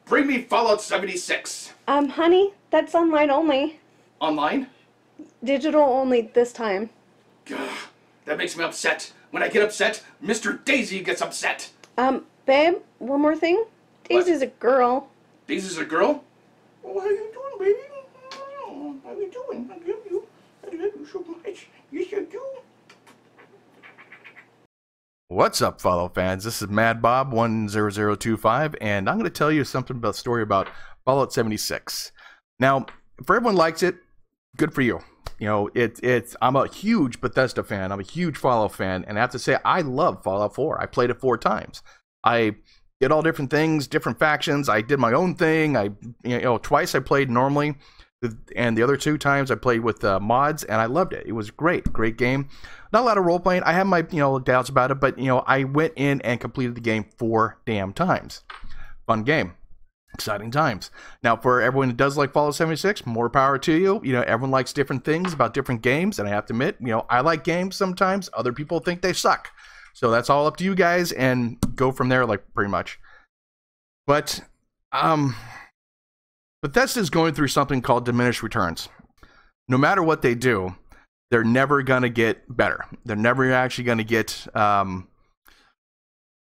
Bring me Fallout 76. Honey, that's online only. Online? Digital only this time. Gah, that makes me upset. When I get upset, Mr. Daisy gets upset. Babe, one more thing. What? Daisy's a girl. Daisy's a girl? Oh, how you doing, baby? Oh, how you doing? I love you so much. Yes, I do. What's up, Fallout fans? This is Mad Bob 10025, and I'm going to tell you something about a story about Fallout 76. Now, if everyone likes it, good for you. You know, I'm a huge Bethesda fan. I'm a huge Fallout fan, and I have to say, I love Fallout 4. I played it 4 times. I did all different things, different factions. I did my own thing. Twice I played normally, and the other 2 times I played with mods, and I loved it. It was great game. Not a lot of role playing. I have my doubts about it, but I went in and completed the game 4 damn times. Fun game. Exciting times. Now, for everyone who does like Fallout 76, more power to you. Everyone likes different things about different games, and I have to admit, I like games sometimes. Other people think they suck. So that's all up to you guys, and go from there, like, pretty much. But, Bethesda's going through something called diminished returns. No matter what they do, they're never going to get better. They're never actually going to get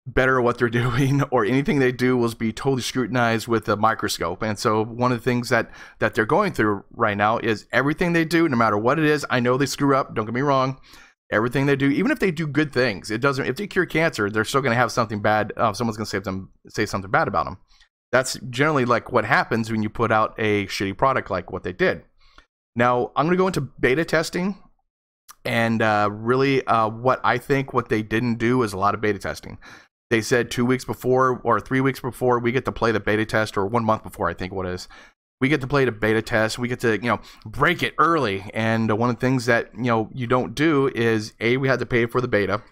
better at what they're doing, or anything they do will be totally scrutinized with a microscope. And so one of the things that they're going through right now is everything they do, no matter what it is. I know they screw up, don't get me wrong. Everything they do, even if they do good things, it doesn't. If they cure cancer, they're still going to have something bad. Someone's going to say something bad about them. That's generally like what happens when you put out a shitty product like what they did. Now, I'm going to go into beta testing, and really what I think what they didn't do is a lot of beta testing. They said 2 weeks before or 3 weeks before we get to play the beta test, or 1 month before, I think what it is. We get to play the beta test. We get to, break it early. And one of the things that, you don't do is, we had to pay for the beta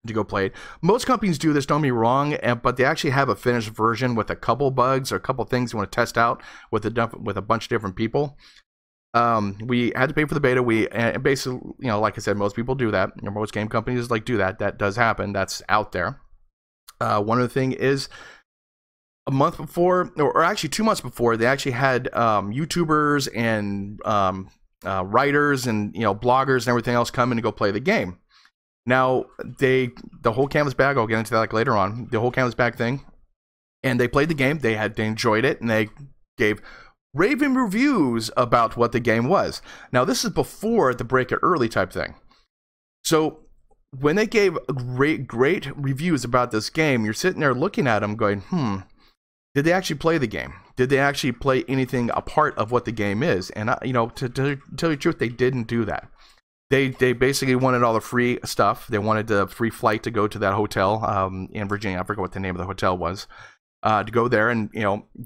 to go play it. Most companies do this, don't get me wrong, but they actually have a finished version with a couple bugs or a couple things you want to test out with a bunch of different people. We had to pay for the beta. We basically, like I said, most people do that. Most game companies do that. That does happen. That's out there. One other thing is, a month before, or actually 2 months before, they actually had YouTubers and writers and bloggers and everything else come in to go play the game. Now the whole canvas bag, I'll get into that later on, the whole canvas bag thing, and they played the game. They enjoyed it, and they gave raving reviews about what the game was. Now this is before the break it early type thing. So when they gave great reviews about this game, you're sitting there looking at them going, did they actually play the game? Did they actually play anything a part of what the game is? And to tell you the truth, they didn't do that. They basically wanted all the free stuff. They wanted the free flight to go to that hotel in Virginia. I forget what the name of the hotel was. To go there and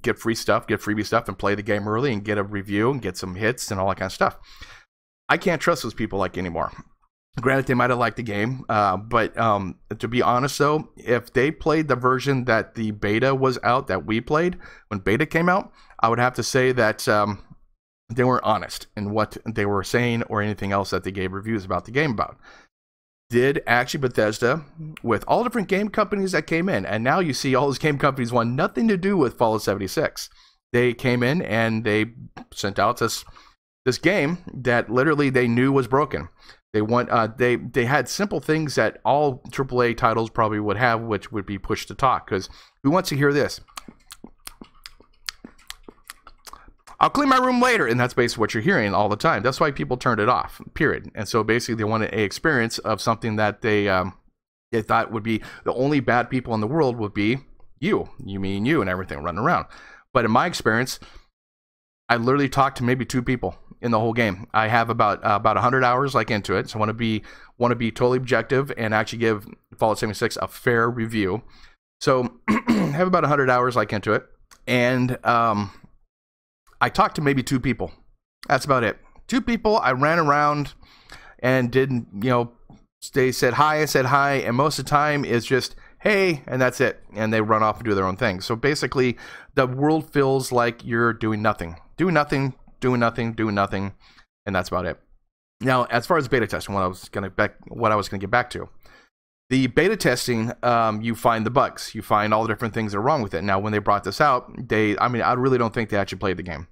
get free stuff, get freebie stuff, and play the game early and get a review and get some hits and all that kind of stuff. I can't trust those people anymore. Granted, they might have liked the game, but to be honest, though, if they played the version that the beta was out, that we played when beta came out, I would have to say that they weren't honest in what they were saying or anything else that they gave reviews about the game about. Did actually Bethesda, with all different game companies that came in, and now you see all those game companies want nothing to do with Fallout 76. They came in and they sent out this game that literally they knew was broken. They had simple things that all AAA titles probably would have, which would be push to talk. Because who wants to hear this? I'll clean my room later, and that's basically what you're hearing all the time. That's why people turned it off. Period. And so basically, they wanted an experience of something that they thought would be the only bad people in the world would be you, me, and you, and everything running around. But in my experience, I literally talked to maybe 2 people in the whole game. I have about 100 hours into it, so I want to be totally objective and actually give Fallout 76 a fair review. So I have about 100 hours into it, and I talked to maybe 2 people. That's about it. 2 people. I ran around and didn't, they said hi, I said hi, and most of the time it's just hey, and that's it, and they run off and do their own thing. So basically, the world feels like you're doing nothing, and that's about it. Now, as far as beta testing, what I was going to get back to, The beta testing, you find the bugs, you find all the different things that are wrong with it. Now, when they brought this out, I really don't think they actually played the game.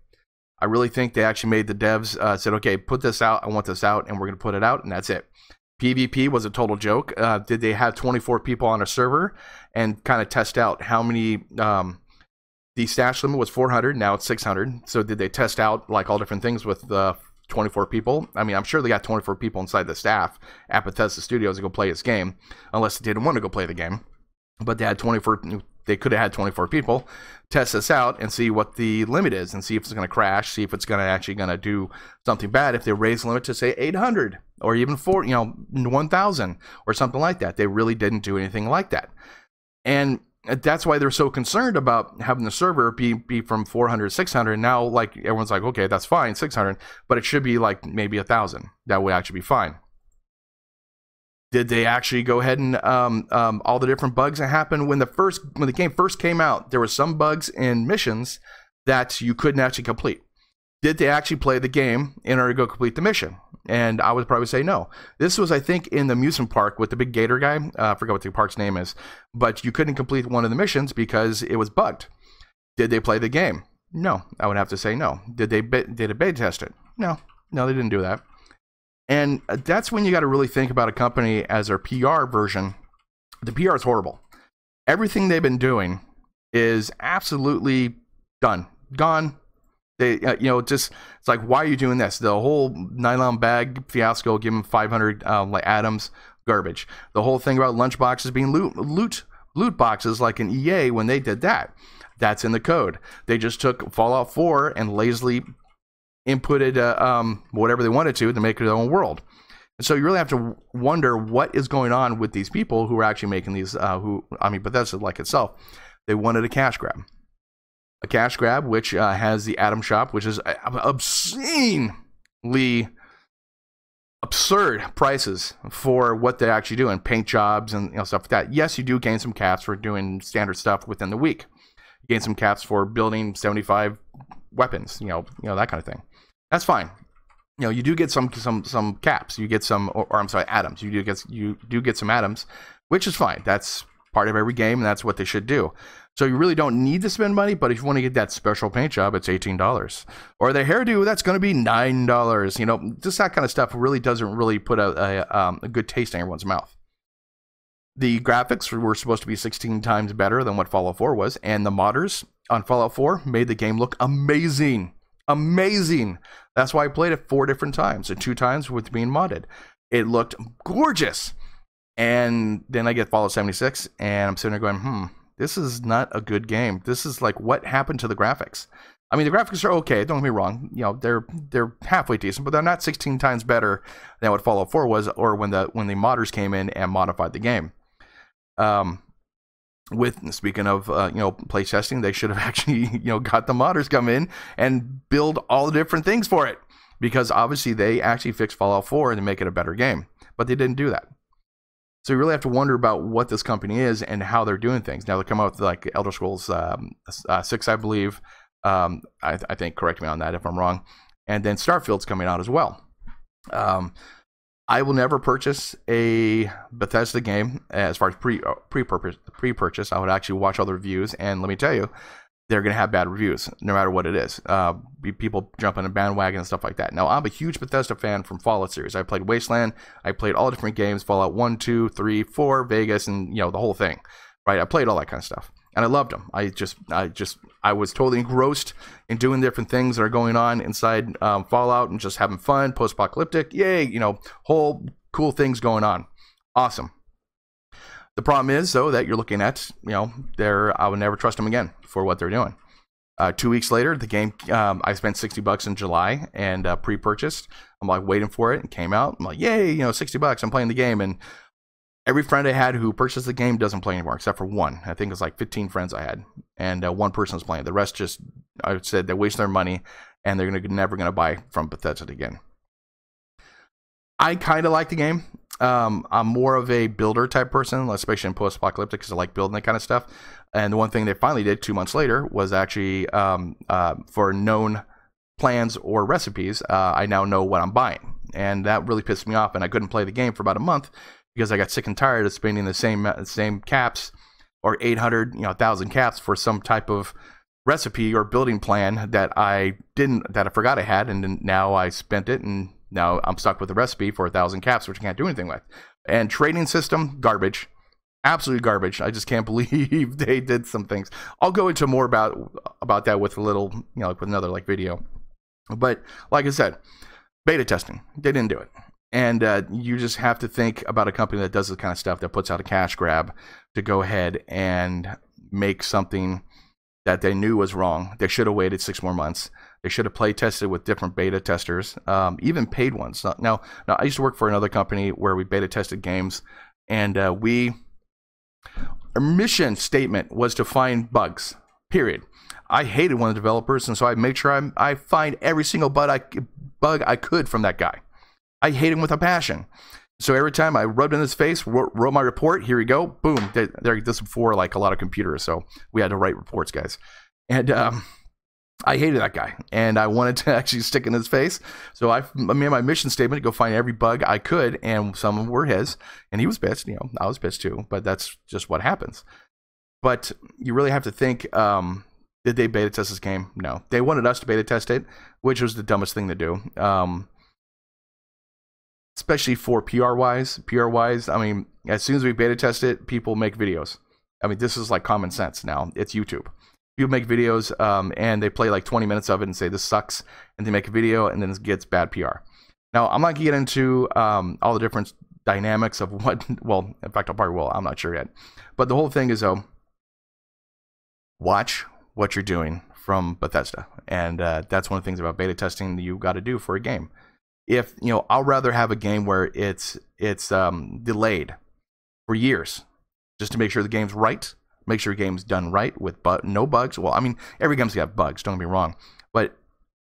I really think they actually made the devs said, okay, put this out, I want this out, and we're going to put it out, and that's it. PvP was a total joke. Did they have 24 people on a server and kind of test out how many, the stash limit was 400, now it's 600. So did they test out like all different things with 24 people? I mean, I'm sure they got 24 people inside the staff at Bethesda Studios to go play this game, unless they didn't want to go play the game. But they had 24, they could have had 24 people test this out and see what the limit is and see if it's going to crash, see if it's going to actually going to do something bad. If they raise the limit to say 800 or even 1,000 or something like that. They really didn't do anything like that. And that's why they're so concerned about having the server be from 400 to 600. Now, like, everyone's like, okay, that's fine, 600, but it should be like maybe 1,000. That would actually be fine. Did they actually go ahead and all the different bugs that happened when the game first came out? There were some bugs in missions that you couldn't actually complete. Did they actually play the game in order to go complete the mission? And I would probably say no. This was, I think, in the amusement park with the big gator guy. I forgot what the park's name is, but you couldn't complete one of the missions because it was bugged. Did they play the game? No, I would have to say no. Did they beta test it? No, they didn't do that. And that's when you got to really think about a company as their PR version. The PR is horrible. Everything they've been doing is absolutely done, gone. They, it's like, why are you doing this? The whole nylon bag fiasco, giving 500 like atoms, garbage. The whole thing about lunchboxes being loot boxes, like in EA when they did that. That's in the code. They just took Fallout 4 and lazily inputted whatever they wanted to make it their own world. And so you really have to wonder what is going on with these people who are actually making these, Bethesda like itself. They wanted a cash grab. A cash grab, which has the Atom Shop, which is obscenely absurd prices for what they actually do, and paint jobs and stuff like that. Yes, you do gain some caps for doing standard stuff within the week. You gain some caps for building 75 weapons, that kind of thing. That's fine. You do get some caps. You get some, or I'm sorry, atoms. You do get some atoms, which is fine. That's part of every game, and that's what they should do. So you really don't need to spend money, but if you want to get that special paint job, it's $18. Or the hairdo, that's going to be $9. Just that kind of stuff really doesn't really put a good taste in everyone's mouth. The graphics were supposed to be 16 times better than what Fallout 4 was, and the modders on Fallout 4 made the game look amazing. Amazing. That's why I played it 4 different times, and 2 times with being modded. It looked gorgeous. And then I get Fallout 76, and I'm sitting there going, this is not a good game. This is like, what happened to the graphics? I mean, the graphics are okay, don't get me wrong. They're halfway decent, but they're not 16 times better than what Fallout 4 was, or when the modders came in and modified the game. Speaking of play testing, they should have actually got the modders come in and build all the different things for it, because obviously they actually fixed Fallout 4 and to make it a better game, but they didn't do that. So you really have to wonder about what this company is and how they're doing things. Now they come out with like Elder Scrolls 6, I believe. I think, correct me on that if I'm wrong. And then Starfield's coming out as well. I will never purchase a Bethesda game as far as pre-purchase. I would actually watch all the reviews, and let me tell you, they're going to have bad reviews no matter what it is. People jump on a bandwagon and stuff like that. Now, I'm a huge Bethesda fan from Fallout series. I played Wasteland. I played all different games, Fallout 1, 2, 3, 4, Vegas, and the whole thing. Right? I played all that kind of stuff, and I loved them. I was totally engrossed in doing different things that are going on inside Fallout and just having fun, post-apocalyptic, yay, whole cool things going on. Awesome. The problem is, though, that you're looking at, I would never trust them again for what they're doing. 2 weeks later, the game, I spent $60 in July and pre-purchased. I'm like waiting for it, and came out. I'm like, yay, $60. I'm playing the game, and every friend I had who purchased the game doesn't play anymore, except for one. I think it was like 15 friends I had, and one person was playing. The rest just, I said, they waste their money, and they're never going to buy from Bethesda again. I kind of like the game. I'm more of a builder type person, especially in post-apocalyptic, because I like building that kind of stuff. And the one thing they finally did 2 months later was actually for known plans or recipes, I now know what I'm buying. And that really pissed me off, and I couldn't play the game for about a month because I got sick and tired of spending the same caps, or 800, 1,000 caps for some type of recipe or building plan that I forgot I had, and then now I spent it, and now I'm stuck with the recipe for 1,000 caps, which I can't do anything with. And trading system, garbage. Absolutely garbage. I just can't believe they did some things. I'll go into more about that with a little, with another video. But like I said, beta testing, they didn't do it. And you just have to think about a company that does this kind of stuff, that puts out a cash grab to go ahead and make something that they knew was wrong. They should have waited 6 more months. They should have play tested with different beta testers, even paid ones. Now, I used to work for another company where we beta tested games, and our mission statement was to find bugs, period. I hated one of the developers, and so I made sure I find every single bug I could from that guy. I hate him with a passion. So every time I rubbed in his face, wrote my report, here we go, boom. This is before a lot of computers, so we had to write reports, guys. And I hated that guy, and I wanted to actually stick in his face. So I made my mission statement to go find every bug I could, and some of them were his. And he was pissed, I was pissed too, but that's just what happens. But you really have to think, did they beta test this game? No. They wanted us to beta test it, which was the dumbest thing to do. Especially for PR-wise. PR-wise, I mean, as soon as we beta test it, people make videos. I mean, this is like common sense now. It's YouTube. People make videos, and they play like 20 minutes of it and say, this sucks, and they make a video, and then it gets bad PR. Now, I'm not going to get into all the different dynamics of what, well, in fact, I probably will. I'm not sure yet. But the whole thing is, though, watch what you're doing from Bethesda. And that's one of the things about beta testing that you've got to do for a game. If, I'll rather have a game where it's delayed for years just to make sure the game's right, make sure the game's done right with no bugs. Well, I mean, every game's got bugs, don't get me wrong, but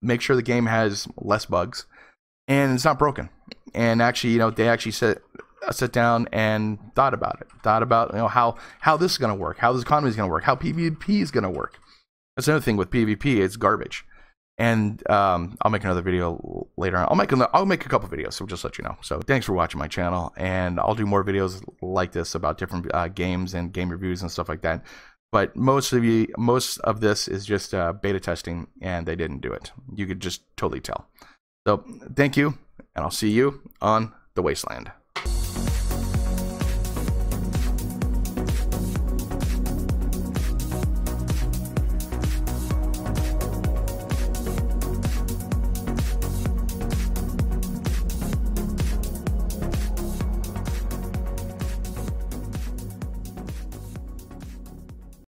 make sure the game has less bugs and it's not broken. And actually, they actually sit down and thought about it, how this is going to work, how this economy is going to work, how PvP is going to work. That's another thing with PvP, it's garbage. And I'll make another video later on. I'll make a couple videos, so just let you know. So thanks for watching my channel, and I'll do more videos like this about different games and game reviews and stuff like that. But most of this is just beta testing, and they didn't do it. You could just totally tell. So thank you, and I'll see you on the Wasteland.